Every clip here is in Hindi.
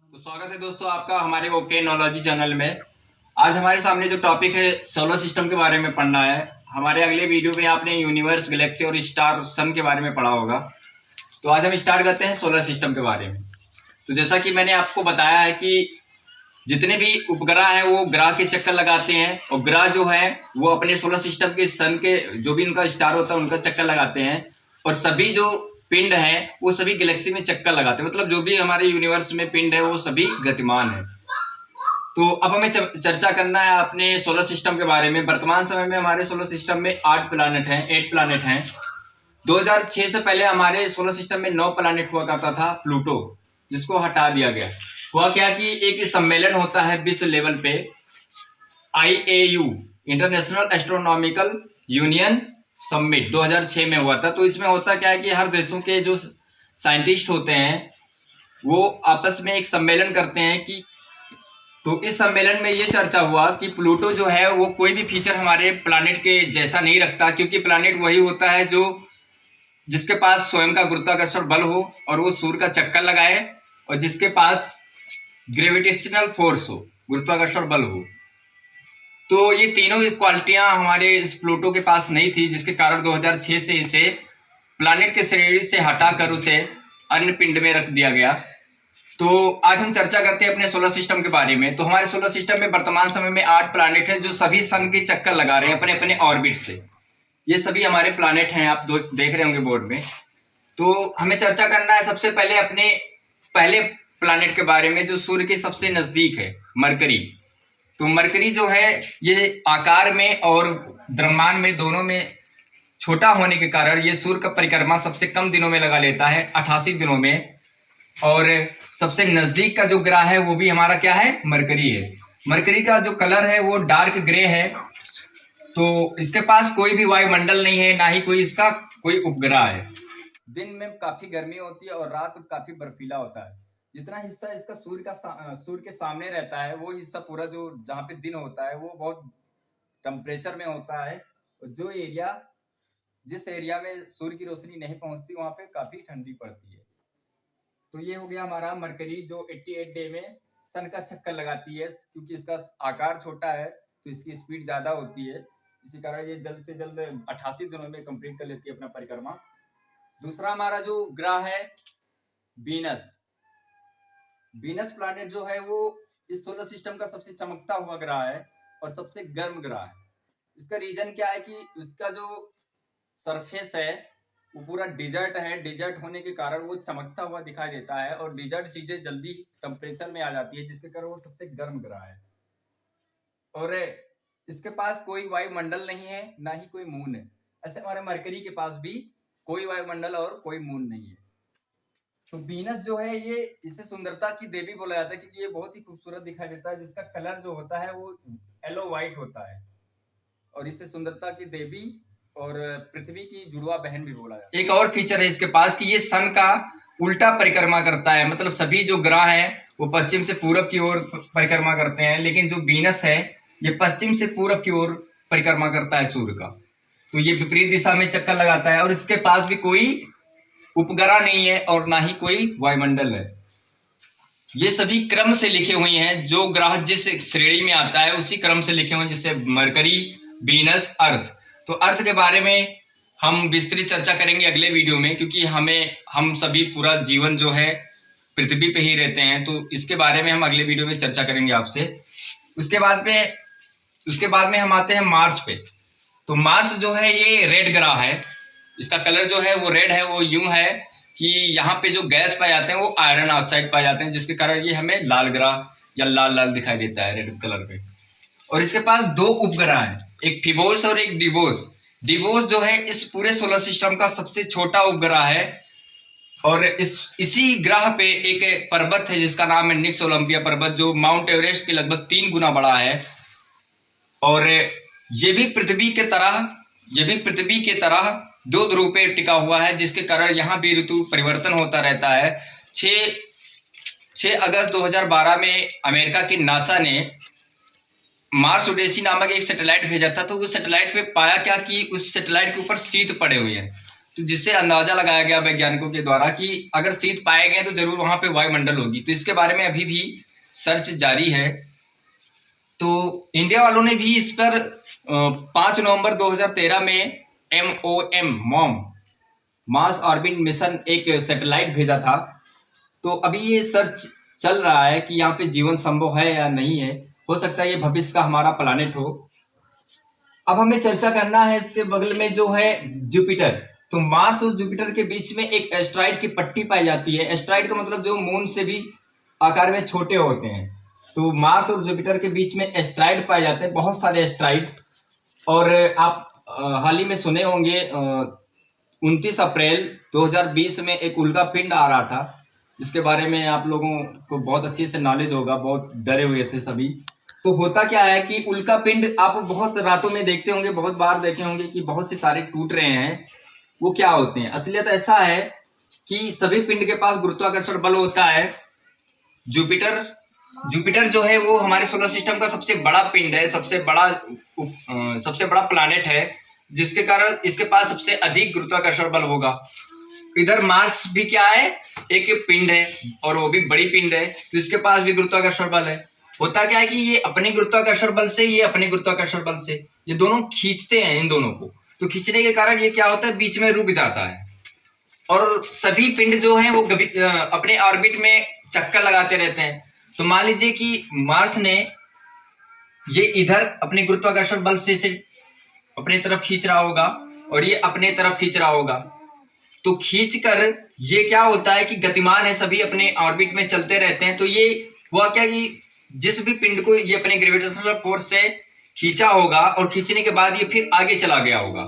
तो स्वागत है दोस्तों आपका हमारे ओके नॉलेजी चैनल में। आज हमारे सामने जो टॉपिक है सोलर सिस्टम के बारे में पढ़ना है। हमारे अगले वीडियो में आपने यूनिवर्स, गैलेक्सी और स्टार, सन के बारे में पढ़ा होगा। तो आज हम स्टार्ट करते हैं सोलर सिस्टम के बारे में। तो जैसा कि मैंने आपको बताया है कि जितने भी उपग्रह हैं वो ग्रह के चक्कर लगाते हैं, और ग्रह जो है वो अपने सोलर सिस्टम के सन के जो भी उनका स्टार होता है उनका चक्कर लगाते हैं, और सभी जो पिंड है वो सभी गैलेक्सी में चक्कर लगाते हैं। मतलब जो भी हमारे यूनिवर्स में पिंड है वो सभी गतिमान है। तो अब हमें चर्चा करना है अपने सोलर सिस्टम के बारे में। वर्तमान समय में हमारे सोलर सिस्टम में 8 प्लैनेट हैं। 2006 से पहले हमारे सोलर सिस्टम में 9 प्लैनेट हुआ करता था, प्लूटो, जिसको हटा दिया गया। हुआ क्या कि एक सम्मेलन होता है विश्व लेवल पे, IAU, international astronomical union summit 2006 में हुआ था। तो इसमें होता क्या है कि हर देशों के जो साइंटिस्ट होते हैं वो आपस में एक सम्मेलन करते हैं कि, तो इस सम्मेलन में ये चर्चा हुआ कि प्लूटो जो है वो कोई भी फीचर हमारे प्लैनेट के जैसा नहीं रखता, क्योंकि प्लैनेट वही होता है जो जिसके पास स्वयं का गुरुत्वाकर्षण बल हो और वो सूर्य का चक्कर लगाए, और जिसके पास ग्रेविटेशनल फोर्स हो, गुरुत्वाकर्षण बल हो। तो ये तीनों इस क्वालिटियां हमारे इस प्लूटो के पास नहीं थी, जिसके कारण 2006 से इसे प्लैनेट के श्रेणी से हटाकर उसे अन्य पिंड में रख दिया गया। तो आज हम चर्चा करते हैं अपने सोलर सिस्टम के बारे में। तो हमारे सोलर सिस्टम में वर्तमान समय में 8 प्लैनेट हैं जो सभी सन के चक्कर लगा रहे हैं अपने अपने ऑर्बिट से। ये सभी हमारे प्लैनेट हैं, आप देख रहे होंगे बोर्ड में। तो हमें चर्चा करना है सबसे पहले अपने पहले प्लैनेट के बारे में जो सूर्य के सबसे नजदीक है, मरकरी। तो मरकरी जो है ये आकार में और द्रव्यमान में दोनों में छोटा होने के कारण ये सूर्य का परिक्रमा सबसे कम दिनों में लगा लेता है, 88 दिनों में। और सबसे नजदीक का जो ग्रह है वो भी हमारा क्या है, मरकरी है। मरकरी का जो कलर है वो डार्क ग्रे है। तो इसके पास कोई भी वायुमंडल नहीं है, ना ही कोई इसका कोई उपग्रह है। दिन में काफी गर्मी होती है और रात काफी बर्फीला होता है। जितना हिस्सा इसका सूर्य के सामने रहता है वो हिस्सा पूरा जो जहाँ पे दिन होता है वो बहुत टेम्परेचर में होता है, और जो एरिया जिस एरिया में सूर्य की रोशनी नहीं पहुंचती वहां पे काफी ठंडी पड़ती है। तो ये हो गया हमारा मरकरी जो 88 डे में सन का चक्कर लगाती है। क्योंकि इसका आकार छोटा है तो इसकी स्पीड ज्यादा होती है, इसी कारण ये जल्द से जल्द 88 दिनों में कंप्लीट कर लेती है अपना परिक्रमा। दूसरा हमारा जो ग्रह है वीनस। वीनस प्लैनेट जो है वो इस सोलर सिस्टम का सबसे चमकता हुआ ग्रह है और सबसे गर्म ग्रह है। इसका रीजन क्या है कि उसका जो सरफेस है वो पूरा डिजर्ट है। डिजर्ट होने के कारण वो चमकता हुआ दिखाई देता है, और डिजर्ट चीजें जल्दी टेम्परेचर में आ जाती है, जिसके कारण वो सबसे गर्म ग्रह है। और इसके पास कोई वायुमंडल नहीं है, ना ही कोई मून है। ऐसे हमारे मरकरी के पास भी कोई वायुमंडल और कोई मून नहीं है। तो वीनस जो है ये इसे सुंदरता की देवी बोला जाता है, क्योंकि ये बहुत ही खूबसूरत दिखाई देता है। जिसका कलर जो होता है वो येलो व्हाइट होता है, और इसे सुंदरता की देवी और पृथ्वी की जुड़वा बहन भी बोला जाता है। एक और फीचर है इसके पास कि ये सन का उल्टा परिक्रमा करता है। मतलब सभी जो ग्रह हैं वो पश्चिम से पूरब की ओर परिक्रमा करते हैं, लेकिन जो वीनस है ये पश्चिम से पूरब की ओर परिक्रमा करता है सूर्य का। तो ये विपरीत दिशा में चक्कर लगाता है, और इसके पास भी कोई उपग्रह नहीं है और ना ही कोई वायुमंडल है। ये सभी क्रम से लिखे हुए हैं, जो ग्रह जिस श्रेणी में आता है उसी क्रम से लिखे हुए हैं, जैसे मरकरी, वीनस, अर्थ। तो अर्थ के बारे में हम विस्तृत चर्चा करेंगे अगले वीडियो में, क्योंकि हम सभी पूरा जीवन जो है पृथ्वी पे ही रहते हैं। तो इसके बारे में हम अगले वीडियो में चर्चा करेंगे आपसे। उसके बाद में हम आते हैं मार्स पे। तो मार्स जो है ये रेड ग्रह है। इसका कलर जो है वो रेड है। वो यूं है कि यहाँ पे जो गैस पाए जाते हैं वो आयरन ऑक्साइड पाए जाते हैं, जिसके कारण ये हमें लाल ग्रह या लाल लाल दिखाई देता है रेड कलर पे। और इसके पास 2 उपग्रह हैं, एक फिबोस और एक डिवोस। डिवोस जो है इस पूरे सोलर सिस्टम का सबसे छोटा उपग्रह है, और इसी ग्रह पे एक पर्वत है जिसका नाम है निक्स ओलंपिया पर्वत, जो माउंट एवरेस्ट के लगभग 3 गुना बड़ा है। और ये भी पृथ्वी के तरह 2 ध्रुव पे टिका हुआ है, जिसके कारण यहाँ भी ऋतु परिवर्तन होता रहता है। 6 अगस्त 2012 में अमेरिका की नासा ने मार्स ओडेसी नामक एक सैटेलाइट भेजा था। तो उस सैटेलाइट पे पाया क्या कि उस सैटेलाइट के ऊपर शीत पड़े हुए हैं। तो जिससे अंदाजा लगाया गया वैज्ञानिकों के द्वारा कि अगर शीत पाए गए तो जरूर वहां पे वायुमंडल होगी। तो इसके बारे में अभी भी सर्च जारी है। तो इंडिया वालों ने भी इस पर 5 नवंबर 2013 में MOM मार्स ऑर्बिट मिशन एक सैटेलाइट भेजा था। तो अभी ये सर्च चल रहा है कि यहाँ पे जीवन संभव है या नहीं है। हो सकता है ये भविष्य का हमारा प्लानेट हो। अब हमें चर्चा करना है इसके बगल में जो है जुपिटर। तो मार्स और जुपिटर के बीच में एक एस्ट्रॉइड की पट्टी पाई जाती है। एस्ट्रॉइड का मतलब जो मून से भी आकार में छोटे होते हैं। तो मार्स और जुपिटर के बीच में एस्ट्रॉइड पाए जाते हैं, बहुत सारे एस्ट्रॉइड। और आप हाल ही में सुने होंगे 29 अप्रैल 2020 में एक उल्का पिंड आ रहा था, जिसके बारे में आप लोगों को बहुत अच्छे से नॉलेज होगा। बहुत डरे हुए थे सभी। तो होता क्या है कि उल्का पिंड आप बहुत रातों में देखते होंगे, बहुत बार देखे होंगे कि बहुत से तारे टूट रहे हैं। वो क्या होते हैं? असलियत ऐसा है कि सभी पिंड के पास गुरुत्वाकर्षण बल होता है। जुपिटर जो है वो हमारे सोलर सिस्टम का सबसे बड़ा पिंड है, सबसे बड़ा प्लैनेट है, जिसके कारण इसके पास सबसे अधिक गुरुत्वाकर्षण बल होगा। इधर मार्स भी क्या है, एक पिंड है और वो भी बड़ी पिंड है, तो इसके पास भी गुरुत्वाकर्षण बल है। होता क्या है कि ये अपने गुरुत्वाकर्षण बल से, ये अपने गुरुत्वाकर्षण बल से, ये दोनों खींचते हैं इन दोनों को। तो खींचने के कारण ये क्या होता है, बीच में रुक जाता है। और सभी पिंड जो हैं वो अपने ऑर्बिट में चक्कर लगाते रहते हैं। तो मान लीजिए कि मार्स ने ये इधर अपने गुरुत्वाकर्षण बल से अपने तरफ खींच रहा होगा और ये अपने तरफ खींच रहा होगा। तो खींच कर ये क्या होता है कि गतिमान है, सभी अपने ऑर्बिट में चलते रहते हैं। तो ये हुआ क्या कि जिस भी पिंड को ये अपने ग्रेविटेशनल फोर्स से खींचा होगा और खींचने के बाद ये फिर आगे चला गया होगा,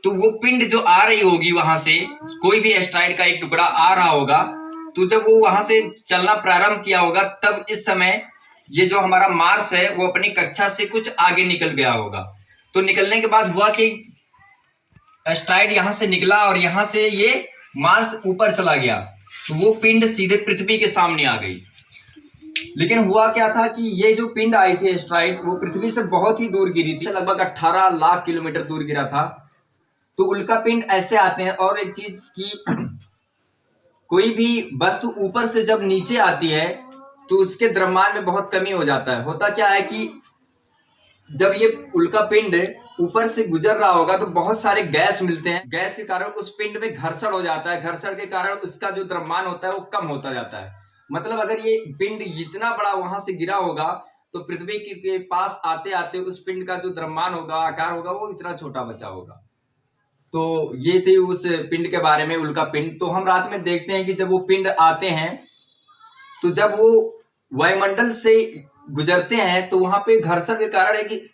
तो वो पिंड जो आ रही होगी वहां से, कोई भी एस्ट्रॉइड का एक टुकड़ा आ रहा होगा, तो जब वो वहां से चलना प्रारंभ किया होगा, तब इस समय ये जो हमारा मार्स है वो अपनी कक्षा से कुछ आगे निकल गया होगा। तो निकलने के बाद हुआ कि एस्ट्रॉइड यहां से निकला और यहां से ये मार्स ऊपर चला गया, तो वो पिंड सीधे पृथ्वी के सामने आ गई। लेकिन हुआ क्या था कि ये जो पिंड आई थी एस्ट्रॉइड, वो पृथ्वी से बहुत ही दूर गिरी थी, लगभग 18 लाख किलोमीटर दूर गिरा था। तो उल्का पिंड ऐसे आते हैं। और एक चीज की कोई भी वस्तु ऊपर से जब नीचे आती है तो उसके द्रव्यमान में बहुत कमी हो जाता है। होता क्या है कि जब ये उल्का पिंड ऊपर से गुजर रहा होगा तो बहुत सारे गैस मिलते हैं। गैस के कारण उस पिंड में घर्षण हो जाता है। घर्षण के कारण उसका जो द्रव्यमान होता है वो कम होता जाता है। मतलब अगर ये पिंड जितना बड़ा वहां से गिरा होगा तो पृथ्वी के पास आते आते उस पिंड का जो द्रव्यमान होगा, आकार होगा, वो इतना छोटा बचा होगा। तो ये थी उस पिंड के बारे में, उल्का पिंड। तो हम रात में देखते हैं कि जब वो पिंड आते हैं तो जब वो वायुमंडल से गुजरते हैं तो वहां पे घर्षण के कारण एक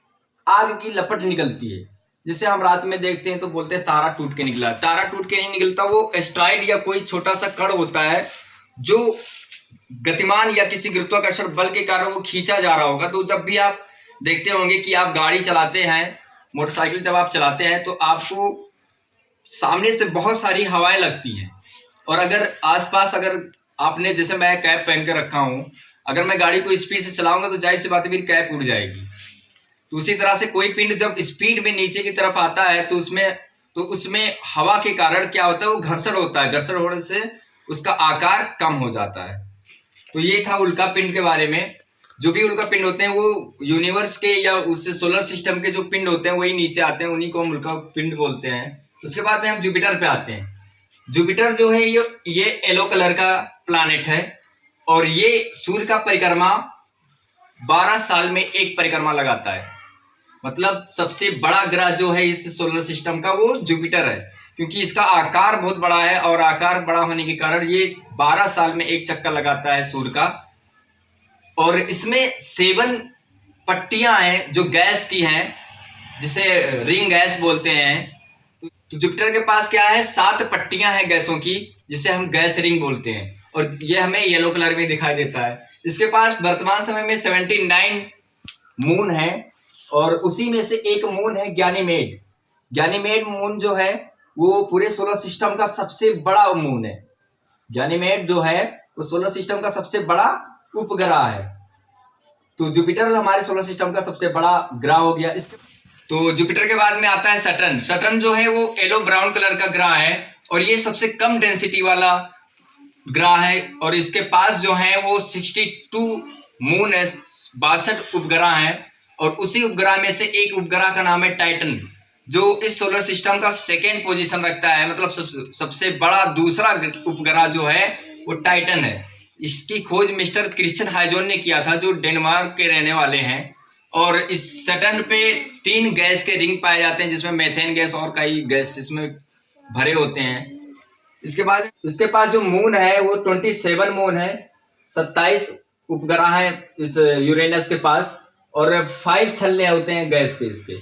आग की लपट निकलती है, जिसे हम रात में देखते हैं तो बोलते हैं तारा टूट के निकला। तारा टूट के नहीं निकलता, वो एस्ट्रॉइड या कोई छोटा सा कण होता है जो गतिमान या किसी गुरुत्वाकर्षण बल के कारण वो खींचा जा रहा होगा। तो जब भी आप देखते होंगे कि आप गाड़ी चलाते हैं, मोटरसाइकिल जब आप चलाते हैं, तो आपको सामने से बहुत सारी हवाएं लगती हैं। और अगर आसपास, अगर आपने, जैसे मैं कैप पहन कर रखा हूं, अगर मैं गाड़ी को स्पीड से चलाऊंगा तो जाहिर सी बात है मेरी कैप उड़ जाएगी। तो उसी तरह से कोई पिंड जब स्पीड में नीचे की तरफ आता है तो उसमें हवा के कारण क्या होता है, वो घर्षण होता है। घर्षण होने से उसका आकार कम हो जाता है। तो ये था उल्का पिंड के बारे में। जो भी उल्का पिंड होते हैं वो यूनिवर्स के या उससे सोलर सिस्टम के जो पिंड होते हैं वही नीचे आते हैं, उन्हीं को हम उल्का पिंड बोलते हैं। उसके बाद में हम जुपिटर पे आते हैं। जुपिटर जो है ये येलो कलर का प्लैनेट है और ये सूर्य का परिक्रमा 12 साल में एक परिक्रमा लगाता है। मतलब सबसे बड़ा ग्रह जो है इस सोलर सिस्टम का वो जुपिटर है, क्योंकि इसका आकार बहुत बड़ा है और आकार बड़ा होने के कारण ये 12 साल में एक चक्कर लगाता है सूर्य का। और इसमें 7 पट्टियां हैं जो गैस की हैं, जिसे रिंग गैस बोलते हैं। तो जुपिटर के पास क्या है, 7 पट्टियां हैं गैसों की, जिसे हम गैस रिंग बोलते हैं। और ये हमें येलो कलर में दिखाई देता है। इसके पास वर्तमान समय में 79 मून है और उसी में से एक मून है गैनीमेड। गैनीमेड मून जो है वो पूरे सोलर सिस्टम का सबसे बड़ा मून है। गैनीमेड जो है वो सोलर सिस्टम का सबसे बड़ा उपग्रह है। तो जुपिटर हमारे सोलर सिस्टम का सबसे बड़ा ग्रह हो गया। तो जुपिटर के बाद में आता है सैटर्न। सैटर्न जो है वो येलो ब्राउन कलर का ग्रह है और ये सबसे कम डेंसिटी वाला ग्रह है और इसके पास जो है वो 62 मून है, 62 उपग्रह हैं और उसी उपग्रह में से एक उपग्रह का नाम है टाइटन, जो इस सोलर सिस्टम का सेकेंड पोजीशन रखता है। मतलब सबसे बड़ा दूसरा उपग्रह जो है वो टाइटन है। इसकी खोज मिस्टर क्रिश्चियन हाइजोन ने किया था, जो डेनमार्क के रहने वाले हैं। और इस सैटर्न पे 3 गैस के रिंग पाए जाते हैं, जिसमें मेथेन गैस और कई गैस इसमें भरे होते हैं। इसके बाद इसके पास जो मून है वो 27 मून है, 27 उपग्रह है इस यूरेनस के पास और 5 छल्ले होते हैं गैस के इसके।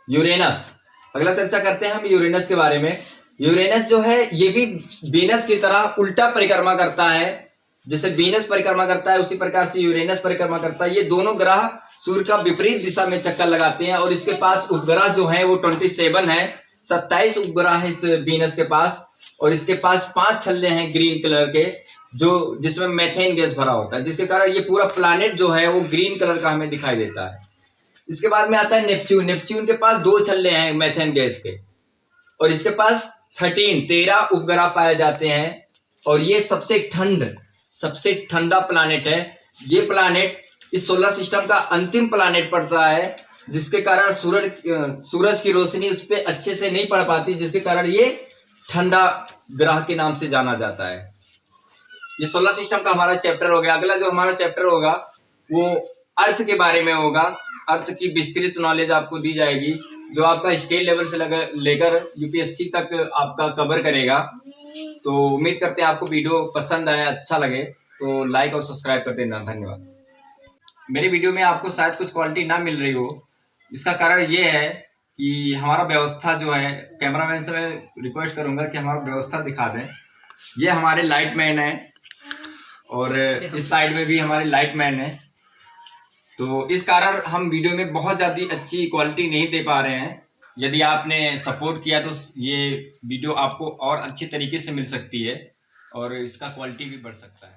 यूरेनस, अगला चर्चा करते हैं हम यूरेनस के बारे में। यूरेनस जो है ये भी वीनस की तरह उल्टा परिक्रमा करता है। जैसे वीनस परिक्रमा करता है उसी प्रकार से यूरेनस परिक्रमा करता है। ये दोनों ग्रह सूर्य का विपरीत दिशा में चक्कर लगाते हैं और इसके पास उपग्रह जो है वो 27 है, 27 उपग्रह है इस वीनस के पास और इसके पास 5 छल्ले हैं ग्रीन कलर के, जो जिसमें मेथेन गैस भरा होता है, जिसके कारण ये पूरा प्लैनेट जो है वो ग्रीन कलर का हमें दिखाई देता है। इसके बाद में आता है नेपच्यून। नेपच्यून के पास 2 छल्ले हैं मेथेन गैस के और इसके पास 13 उपग्रह पाए जाते हैं और ये सबसे ठंडा प्लैनेट है। ये प्लैनेट इस सोलर सिस्टम का अंतिम प्लैनेट पड़ता है, जिसके कारण सूरज की रोशनी उस पर अच्छे से नहीं पड़ पाती, जिसके कारण ये ठंडा ग्रह के नाम से जाना जाता है। ये सोलर सिस्टम का हमारा चैप्टर हो गया। अगला जो हमारा चैप्टर होगा वो अर्थ के बारे में होगा। अर्थ की विस्तृत नॉलेज आपको दी जाएगी, जो आपका स्टेट लेवल से लेकर यूपीएससी तक आपका कवर करेगा। तो उम्मीद करते हैं आपको वीडियो पसंद आए, अच्छा लगे तो लाइक और सब्सक्राइब कर देना। धन्यवाद। मेरी वीडियो में आपको शायद कुछ क्वालिटी ना मिल रही हो, इसका कारण ये है कि हमारा व्यवस्था जो है, कैमरामैन से मैं रिक्वेस्ट करूंगा कि हमारा व्यवस्था दिखा दें। ये हमारे लाइट मैन है और इस साइड में भी हमारे लाइट मैन है, तो इस कारण हम वीडियो में बहुत ज़्यादा अच्छी क्वालिटी नहीं दे पा रहे हैं। यदि आपने सपोर्ट किया तो ये वीडियो आपको और अच्छे तरीके से मिल सकती है और इसका क्वालिटी भी बढ़ सकता है।